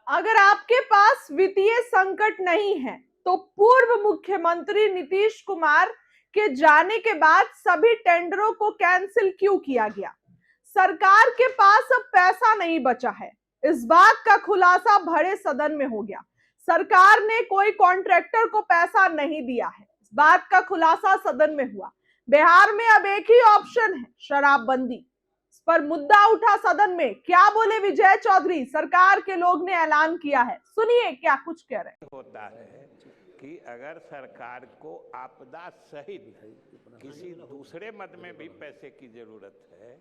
अगर आपके पास वित्तीय संकट नहीं है तो पूर्व मुख्यमंत्री नीतीश कुमार के जाने के बाद सभी टेंडरों को कैंसिल क्यों किया गया? सरकार के पास अब पैसा नहीं बचा है, इस बात का खुलासा बड़े सदन में हो गया। सरकार ने कोई कॉन्ट्रैक्टर को पैसा नहीं दिया है, इस बात का खुलासा सदन में हुआ। बिहार में अब एक ही ऑप्शन है, शराबबंदी। पर मुद्दा उठा सदन में, क्या बोले विजय चौधरी? सरकार के लोग ने ऐलान किया है, सुनिए क्या कुछ कह रहे हैं। होता है कि अगर सरकार को आपदा सहित किसी दूसरे मद में भी पैसे की जरूरत है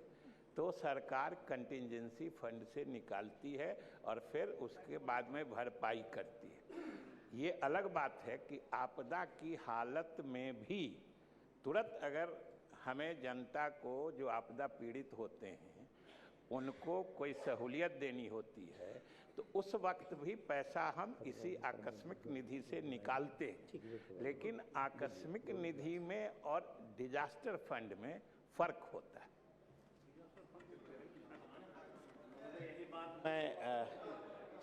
तो सरकार कंटिजेंसी फंड से निकालती है और फिर उसके बाद में भरपाई करती है। ये अलग बात है कि आपदा की हालत में भी तुरंत अगर हमें जनता को जो आपदा पीड़ित होते हैं उनको कोई सहूलियत देनी होती है तो उस वक्त भी पैसा हम इसी आकस्मिक निधि से निकालते हैं, लेकिन आकस्मिक निधि में और डिजास्टर फंड में फर्क होता है। मैं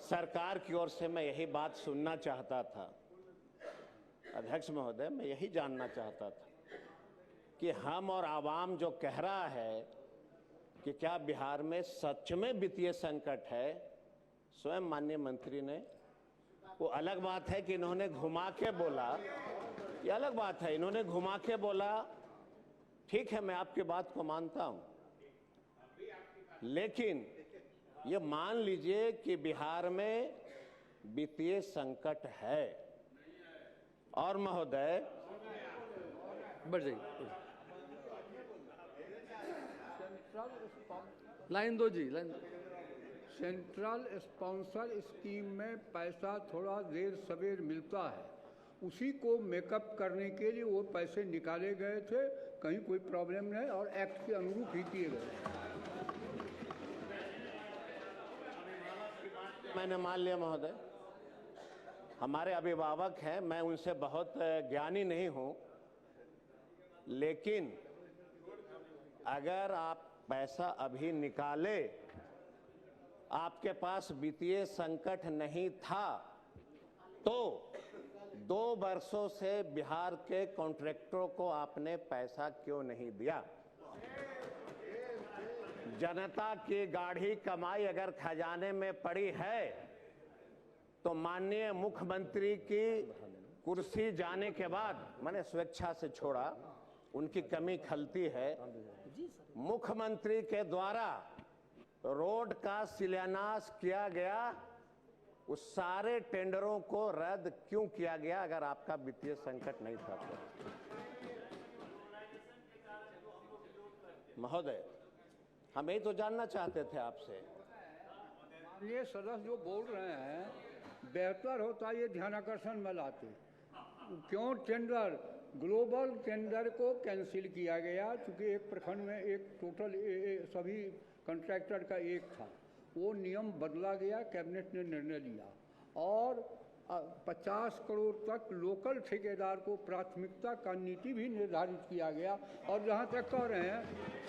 सरकार की ओर से मैं यही बात सुनना चाहता था। अध्यक्ष महोदय, मैं यही जानना चाहता था कि हम और आवाम जो कह रहा है कि क्या बिहार में सच में वित्तीय संकट है, स्वयं माननीय मंत्री ने, वो अलग बात है कि इन्होंने घुमा के बोला, ये अलग बात है, इन्होंने घुमा के बोला, ठीक है मैं आपकी बात को मानता हूं, लेकिन ये मान लीजिए कि बिहार में वित्तीय संकट है। और महोदय बढ़ जाइए, लाइन दो जी, लाइन। सेंट्रल स्पॉन्सर स्कीम में पैसा थोड़ा देर सवेर मिलता है, उसी को मेकअप करने के लिए वो पैसे निकाले गए थे, कहीं कोई प्रॉब्लम नहीं और एक्ट के अनुरूप ही किए गए। मैंने मान लिया महोदय, हमारे अभिभावक हैं, मैं उनसे बहुत ज्ञानी नहीं हूं, लेकिन अगर आप पैसा अभी निकाले, आपके पास वित्तीय संकट नहीं था, तो 2 वर्षों से बिहार के कॉन्ट्रैक्टरों को आपने पैसा क्यों नहीं दिया? जनता की गाढ़ी कमाई अगर खजाने में पड़ी है तो माननीय मुख्यमंत्री की कुर्सी जाने के बाद, मैंने स्वेच्छा से छोड़ा, उनकी कमी खलती है, मुख्यमंत्री के द्वारा रोड का शिलान्यास किया गया, उस सारे टेंडरों को रद्द क्यों किया गया अगर आपका वित्तीय संकट नहीं था तो? महोदय, हम यही तो जानना चाहते थे आपसे। ये सदस्य जो बोल रहे हैं, बेहतर होता ये ध्यानाकर्षण में लाते। क्यों टेंडर, ग्लोबल टेंडर को कैंसिल किया गया क्योंकि एक प्रखंड में एक टोटल सभी कॉन्ट्रैक्टर का एक था, वो नियम बदला गया, कैबिनेट ने निर्णय लिया और 50 करोड़ तक लोकल ठेकेदार को प्राथमिकता का नीति भी निर्धारित किया गया। और जहाँ तक कह रहे हैं,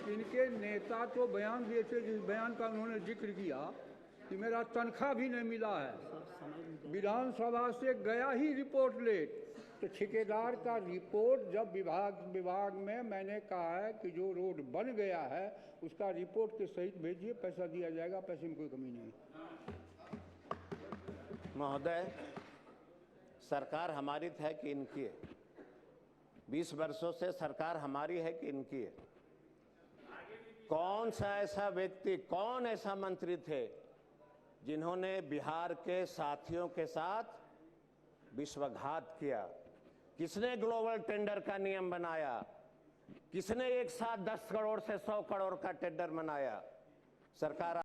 इनके नेता तो बयान दिए थे, जिस बयान का उन्होंने जिक्र किया कि मेरा तनख्वाह भी नहीं मिला है, विधानसभा से गया ही रिपोर्ट लेट। तो ठेकेदार का रिपोर्ट जब विभाग में मैंने कहा है कि जो रोड बन गया है उसका रिपोर्ट के सहित भेजिए, पैसा दिया जाएगा, पैसे में कोई कमी नहीं। महोदय, सरकार हमारी है कि इनकी है? 20 वर्षों से सरकार हमारी है कि इनकी है? कौन सा ऐसा व्यक्ति, कौन ऐसा मंत्री थे जिन्होंने बिहार के साथियों के साथ विश्वासघात किया? किसने ग्लोबल टेंडर का नियम बनाया? किसने एक साथ 10 करोड़ से 100 करोड़ का टेंडर बनाया? सरकार